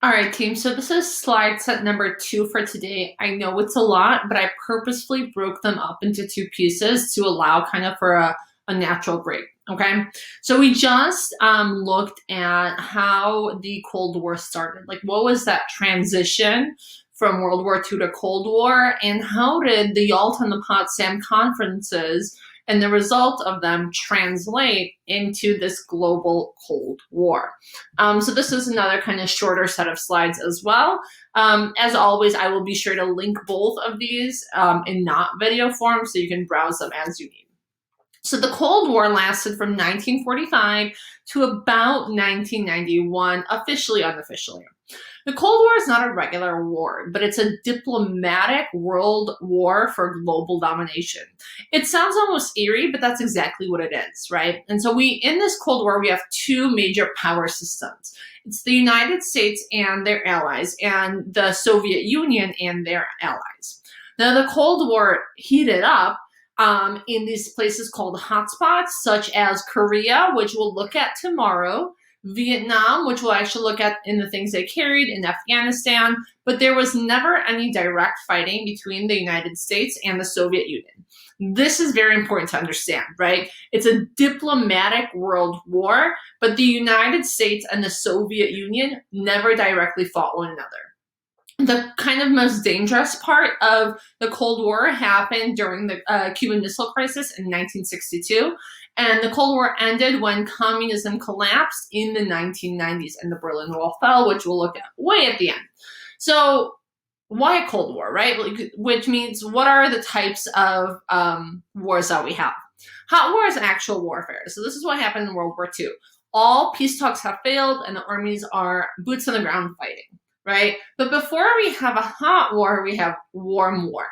All right, team. So this is slide set number 2 for today. I know it's a lot, but I purposefully broke them up into two pieces to allow kind of for a natural break. Okay. So we just looked at how the Cold War started. Like, what was that transition from World War II to Cold War? And how did the Yalta and the Potsdam conferences and the result of them translate into this global Cold War? So this is another kind of shorter set of slides as well. As always, I will be sure to link both of these in not video form so you can browse them as you need. So the Cold War lasted from 1945 to about 1991, officially, unofficially. The Cold War is not a regular war, but it's a diplomatic world war for global domination. It sounds almost eerie, but that's exactly what it is, right? And so in this Cold War, we have two major power systems. It's the United States and their allies, and the Soviet Union and their allies. Now, the Cold War heated up in these places called hotspots, such as Korea, which we'll look at tomorrow, Vietnam, which we'll actually look at in the things they carried, in Afghanistan, but there was never any direct fighting between the United States and the Soviet Union. This is very important to understand, right? It's a diplomatic world war, but the United States and the Soviet Union never directly fought one another. The kind of most dangerous part of the Cold War happened during the Cuban Missile Crisis in 1962, and the Cold War ended when communism collapsed in the 1990s and the Berlin Wall fell, which we'll look at way at the end. So why Cold War, right? Which means what are the types of wars that we have? Hot war is actual warfare. So this is what happened in World War II. All peace talks have failed and the armies are boots on the ground fighting. Right? But before we have a hot war, we have warm war.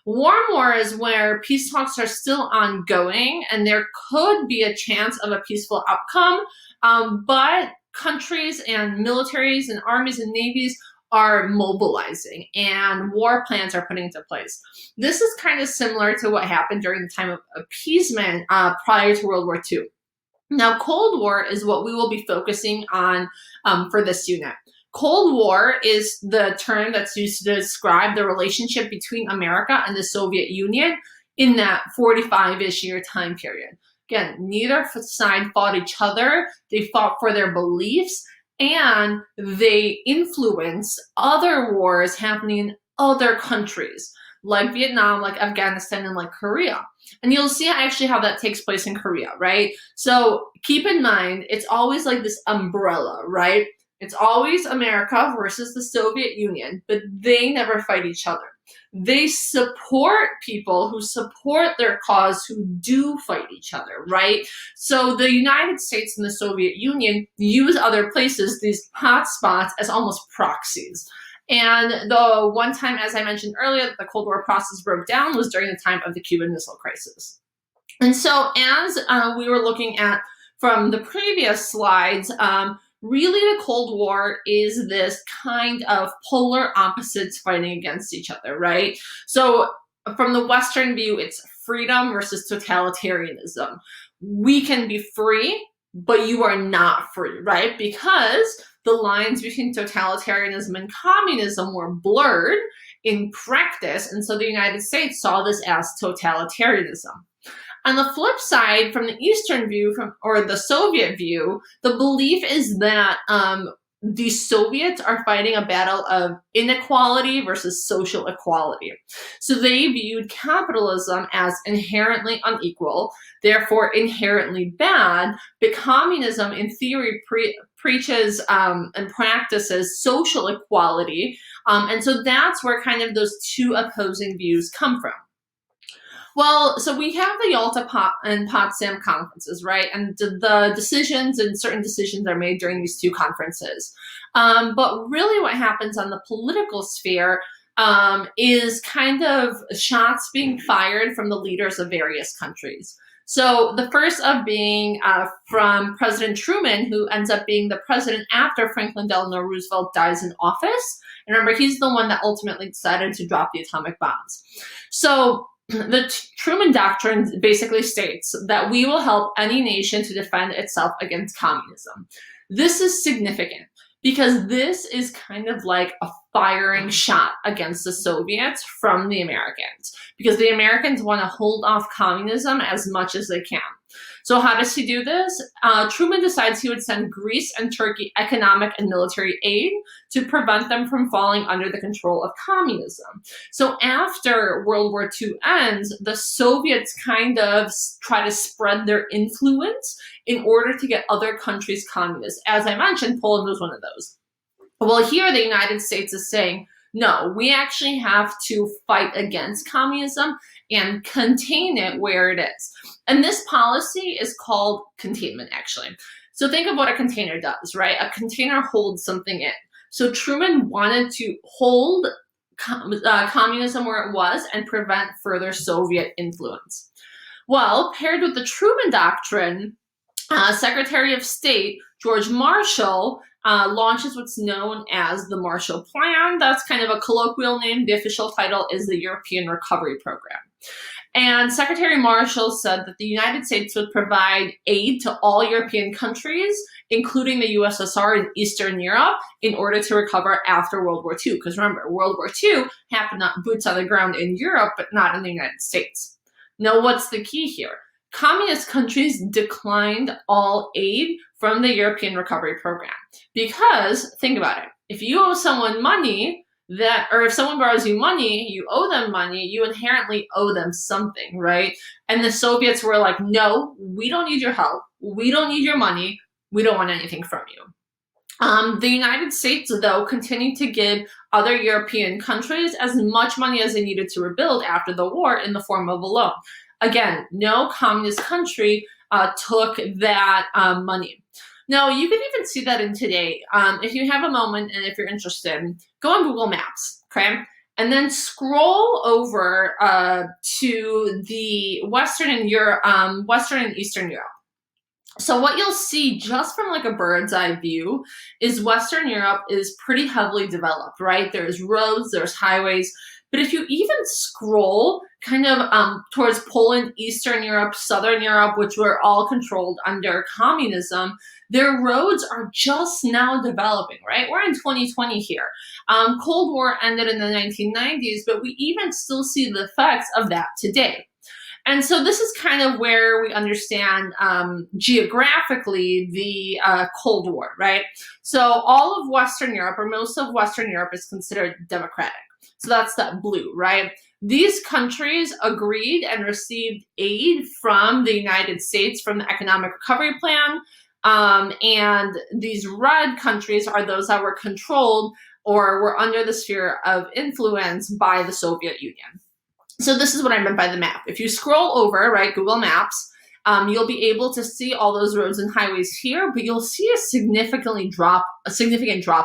Warm war is where peace talks are still ongoing and there could be a chance of a peaceful outcome, but countries and militaries and armies and navies are mobilizing and war plans are putting into place. This is kind of similar to what happened during the time of appeasement prior to World War II. Now, Cold War is what we will be focusing on for this unit. Cold War is the term that's used to describe the relationship between America and the Soviet Union in that 45-ish year time period. Again, neither side fought each other. They fought for their beliefs, and they influenced other wars happening in other countries, like Vietnam, like Afghanistan, and like Korea. And you'll see actually how that takes place in Korea, right? So keep in mind, it's always like this umbrella, right? It's always America versus the Soviet Union, but they never fight each other. They support people who support their cause who do fight each other, right? So the United States and the Soviet Union use other places, these hot spots, as almost proxies. And the one time, as I mentioned earlier, that the Cold War process broke down was during the time of the Cuban Missile Crisis. And so as we were looking at from the previous slides, really, the Cold War is this kind of polar opposites fighting against each other, right? So from the Western view, it's freedom versus totalitarianism. We can be free, but you are not free, right? Because the lines between totalitarianism and communism were blurred in practice, and so the United States saw this as totalitarianism. On the flip side, from the Eastern view, or the Soviet view, the belief is that the Soviets are fighting a battle of inequality versus social equality. So they viewed capitalism as inherently unequal, therefore inherently bad, but communism in theory preaches and practices social equality. And so that's where kind of those two opposing views come from. Well, so we have the Yalta and Potsdam conferences, right? And the decisions and certain decisions are made during these two conferences. But really what happens on the political sphere is kind of shots being fired from the leaders of various countries. So the first of being from President Truman, who ends up being the president after Franklin Delano Roosevelt dies in office. And remember, he's the one that ultimately decided to drop the atomic bombs. So the Truman Doctrine basically states that we will help any nation to defend itself against communism. This is significant because this is kind of like a firing shot against the Soviets from the Americans, because the Americans want to hold off communism as much as they can. So how does he do this? Truman decides he would send Greece and Turkey economic and military aid to prevent them from falling under the control of communism. So after World War II ends, the Soviets kind of try to spread their influence in order to get other countries communist. As I mentioned, Poland was one of those. Well, here the United States is saying, no, we actually have to fight against communism and contain it where it is. And this policy is called containment, actually. So think of what a container does, right? A container holds something in. So Truman wanted to hold communism where it was and prevent further Soviet influence. Well, paired with the Truman Doctrine, Secretary of State George Marshall launches what's known as the Marshall Plan. That's kind of a colloquial name. The official title is the European Recovery Program. And Secretary Marshall said that the United States would provide aid to all European countries, including the USSR and Eastern Europe, in order to recover after World War II. Because remember, World War II happened on boots on the ground in Europe, but not in the United States. Now, what's the key here? Communist countries declined all aid from the European Recovery Program. Because, think about it, if you owe someone money, or if someone borrows you money, you owe them money, you inherently owe them something, right? And the Soviets were like, no, we don't need your help. We don't need your money. We don't want anything from you. The United States, though, continued to give other European countries as much money as they needed to rebuild after the war in the form of a loan. Again, no communist country took that money. Now, you can even see that in today. If you have a moment and if you're interested, go on Google Maps, okay? And then scroll over to the Western and Eastern Europe. So what you'll see just from like a bird's eye view is Western Europe is pretty heavily developed, right? There's roads, there's highways. But if you even scroll kind of towards Poland, Eastern Europe, Southern Europe, which were all controlled under communism, their roads are just now developing, right? We're in 2020 here. Cold War ended in the 1990s, but we even still see the effects of that today. And so this is kind of where we understand geographically the Cold War, right? So all of Western Europe, or most of Western Europe, is considered democratic. So that's that blue, right? These countries agreed and received aid from the United States from the Economic Recovery Plan. And these red countries are those that were controlled or were under the sphere of influence by the Soviet Union. So this is what I meant by the map. If you scroll over, right, Google Maps, you'll be able to see all those roads and highways here, but you'll see a significant drop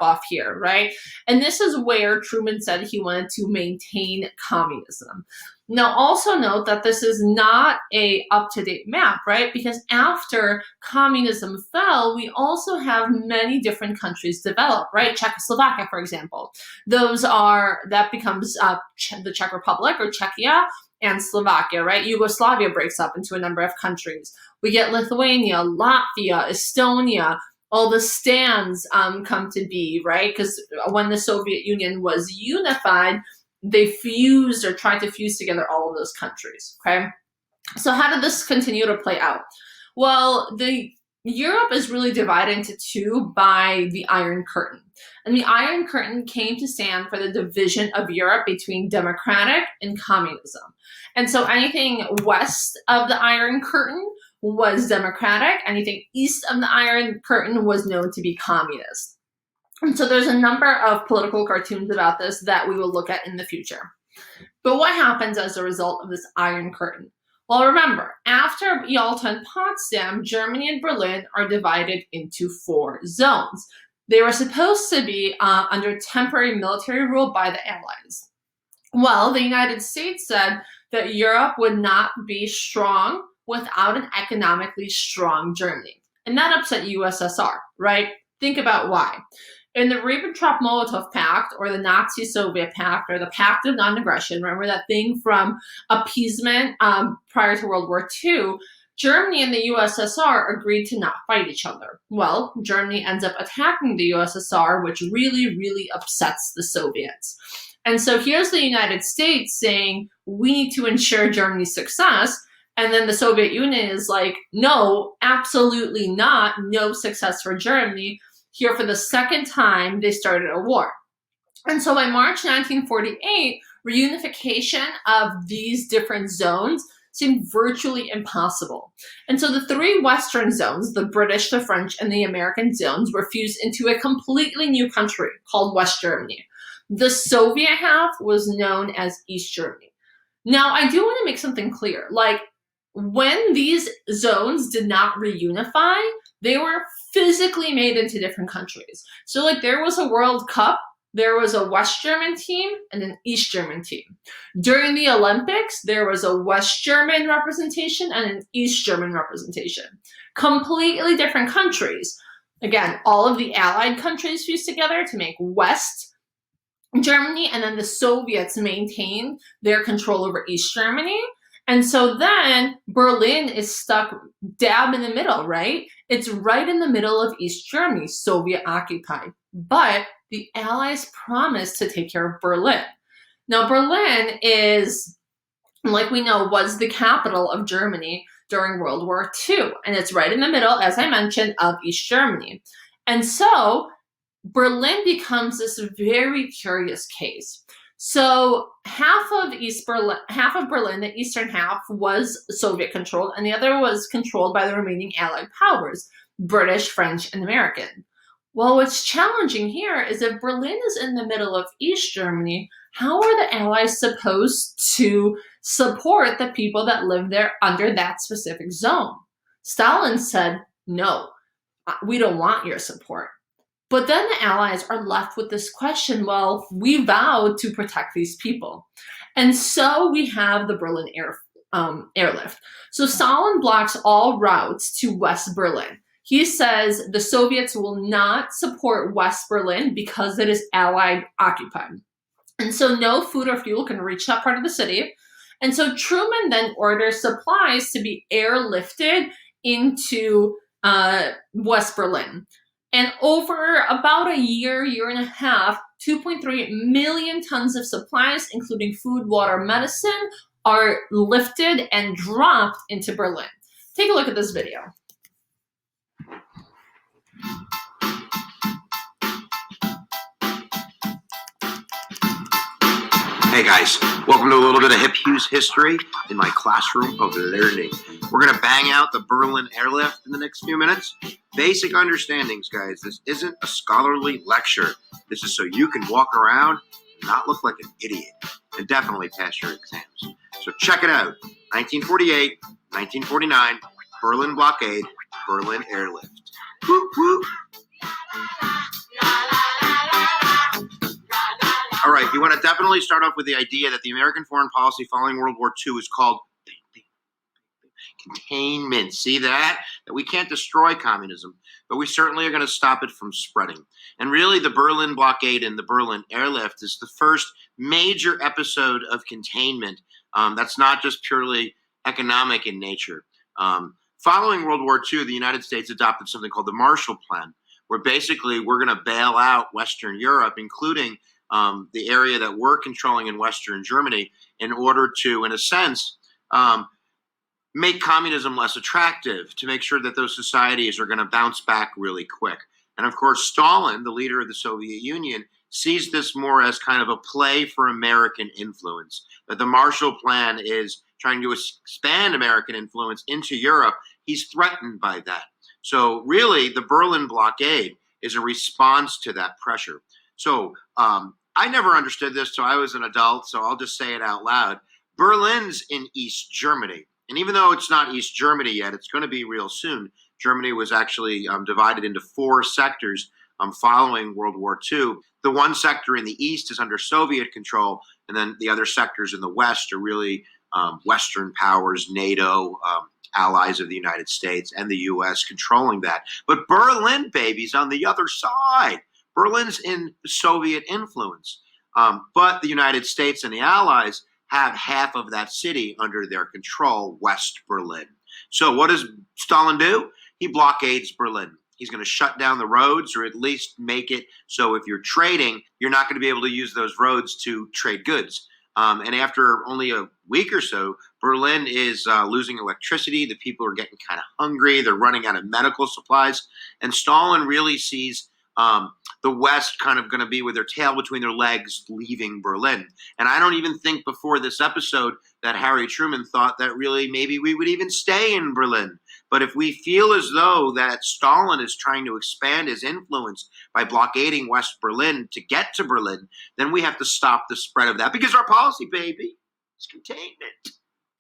off here, right? And this is where Truman said he wanted to maintain communism. Now, also note that this is not a up-to-date map, right? Because after communism fell, we also have many different countries develop, right? Czechoslovakia, for example. That becomes the Czech Republic or Czechia and Slovakia, right? Yugoslavia breaks up into a number of countries. We get Lithuania, Latvia, Estonia, all the stands come to be, right? Because when the Soviet Union was unified, they fused or tried to fuse together all of those countries, okay? So how did this continue to play out? Well, Europe is really divided into two by the Iron Curtain. And the Iron Curtain came to stand for the division of Europe between democratic and communism. And so anything west of the Iron Curtain was democratic. Anything east of the Iron Curtain was known to be communist. And so there's a number of political cartoons about this that we will look at in the future. But what happens as a result of this Iron Curtain? Well, remember, after Yalta and Potsdam, Germany and Berlin are divided into 4 zones. They were supposed to be under temporary military rule by the Allies. Well, the United States said that Europe would not be strong without an economically strong Germany. And that upset USSR, right? Think about why. In the Ribbentrop-Molotov Pact, or the Nazi-Soviet Pact, or the Pact of Non-Aggression, remember that thing from appeasement prior to World War II, Germany and the USSR agreed to not fight each other. Well, Germany ends up attacking the USSR, which really, really upsets the Soviets. And so here's the United States saying, we need to ensure Germany's success. And then the Soviet Union is like, no, absolutely not. No success for Germany. Here for the second time, they started a war. And so by March 1948, reunification of these different zones seemed virtually impossible. And so the three Western zones, the British, the French, and the American zones, were fused into a completely new country called West Germany. The Soviet half was known as East Germany. Now, I do want to make something clear. Like, when these zones did not reunify, they were physically made into different countries. So, like, there was a World Cup, there was a West German team and an East German team. During the Olympics, there was a West German representation and an East German representation. Completely different countries. Again, all of the Allied countries fused together to make West Germany, and then the Soviets maintained their control over East Germany. And so then Berlin is stuck dab in the middle, right? It's right in the middle of East Germany, Soviet occupied. But the Allies promised to take care of Berlin. Now, Berlin is, like we know, was the capital of Germany during World War II. And it's right in the middle, as I mentioned, of East Germany. And so Berlin becomes this very curious case. So half of Berlin, the eastern half, was Soviet controlled, and the other was controlled by the remaining Allied powers, British, French, and American. Well, what's challenging here is if Berlin is in the middle of East Germany, how are the Allies supposed to support the people that live there under that specific zone? Stalin said, no, we don't want your support. But then the Allies are left with this question, well, we vowed to protect these people. And so we have the Berlin airlift. So Stalin blocks all routes to West Berlin. He says the Soviets will not support West Berlin because it is Allied occupied. And so no food or fuel can reach that part of the city. And so Truman then orders supplies to be airlifted into West Berlin. And over about a year and a half, 2.3 million tons of supplies, including food, water, medicine, are lifted and dropped into Berlin. Take a look at this video. Hey guys, welcome to a little bit of Hip Hughes history in my classroom of learning. We're going to bang out the Berlin airlift in the next few minutes. Basic understandings, guys. This isn't a scholarly lecture. This is so you can walk around and not look like an idiot and definitely pass your exams. So check it out. 1948, 1949, Berlin blockade, Berlin airlift. Whoop, whoop. All right, you want to definitely start off with the idea that the American foreign policy following World War II is called containment. See that? That we can't destroy communism, but we certainly are going to stop it from spreading. And really, the Berlin blockade and the Berlin airlift is the first major episode of containment that's not just purely economic in nature. Following World War II, the United States adopted something called the Marshall Plan, where basically we're going to bail out Western Europe, including the area that we're controlling in Western Germany, in order to, in a sense, make communism less attractive, to make sure that those societies are going to bounce back really quick. And of course, Stalin, the leader of the Soviet Union, sees this more as kind of a play for American influence, that the Marshall Plan is trying to expand American influence into Europe. He's threatened by that. So really, the Berlin blockade is a response to that pressure. So I never understood this till I was an adult, so I'll just say it out loud. Berlin's in East Germany. And even though it's not East Germany yet, it's going to be real soon. Germany was actually divided into 4 sectors following World War II. The one sector in the east is under Soviet control, and then the other sectors in the west are really Western powers, NATO, allies of the United States, and the U.S. controlling that. But Berlin, baby's on the other side. Berlin's in Soviet influence. But the United States and the Allies have half of that city under their control, West Berlin. So what does Stalin do? He blockades Berlin. He's going to shut down the roads, or at least make it so if you're trading, you're not going to be able to use those roads to trade goods. And after only a week or so, Berlin is losing electricity. The people are getting kind of hungry. They're running out of medical supplies. And Stalin really sees the West kind of going to be with their tail between their legs leaving Berlin. And I don't even think before this episode that Harry Truman thought that really maybe we would even stay in Berlin. But if we feel as though that Stalin is trying to expand his influence by blockading West Berlin to get to Berlin, then we have to stop the spread of that, because our policy, baby, is containment.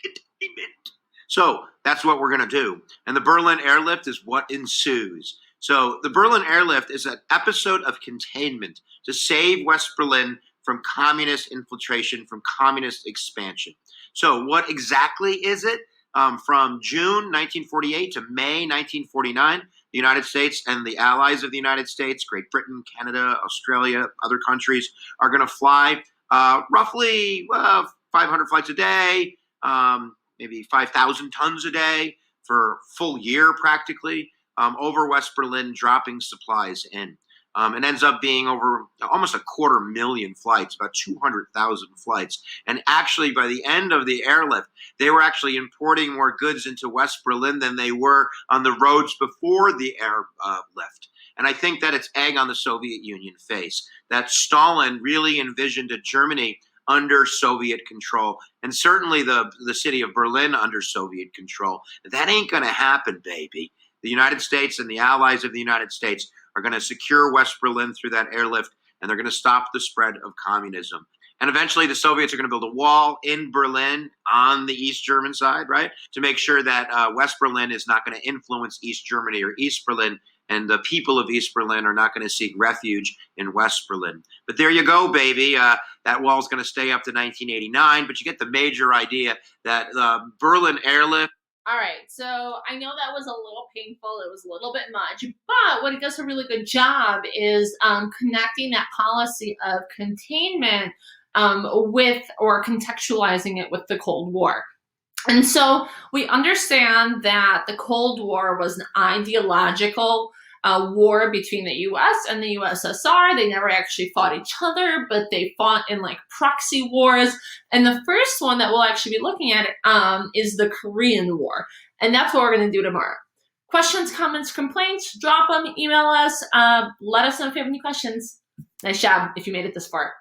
Containment. So that's what we're going to do. And the Berlin airlift is what ensues. So the Berlin airlift is an episode of containment to save West Berlin from communist infiltration, from communist expansion. So what exactly is it? From June 1948 to May 1949, the United States and the allies of the United States, Great Britain, Canada, Australia, other countries, are going to fly roughly 500 flights a day, maybe 5,000 tons a day for a full year practically, over West Berlin, dropping supplies in. It ends up being over almost 250,000 flights, about 200,000 flights. And actually, by the end of the airlift, they were actually importing more goods into West Berlin than they were on the roads before the airlift. And I think that it's egg on the Soviet Union face, that Stalin really envisioned a Germany under Soviet control, and certainly the city of Berlin under Soviet control. That ain't going to happen, baby. The United States and the allies of the United States are going to secure West Berlin through that airlift, and they're going to stop the spread of communism. And eventually the Soviets are going to build a wall in Berlin on the East German side, right, to make sure that West Berlin is not going to influence East Germany or East Berlin, and the people of East Berlin are not going to seek refuge in West Berlin. But there you go, baby. That wall is going to stay up to 1989, but you get the major idea that the Berlin airlift. All right, so I know that was a little painful. It was a little bit much, but what it does a really good job is connecting that policy of containment with, or contextualizing it with, the Cold War. And so we understand that the Cold War was an ideological war between the U.S. and the USSR. They never actually fought each other, but they fought in like proxy wars. And the first one that we'll actually be looking at is the Korean War. And that's what we're going to do tomorrow. Questions, comments, complaints, drop them, email us. Let us know if you have any questions. Nice job if you made it this far.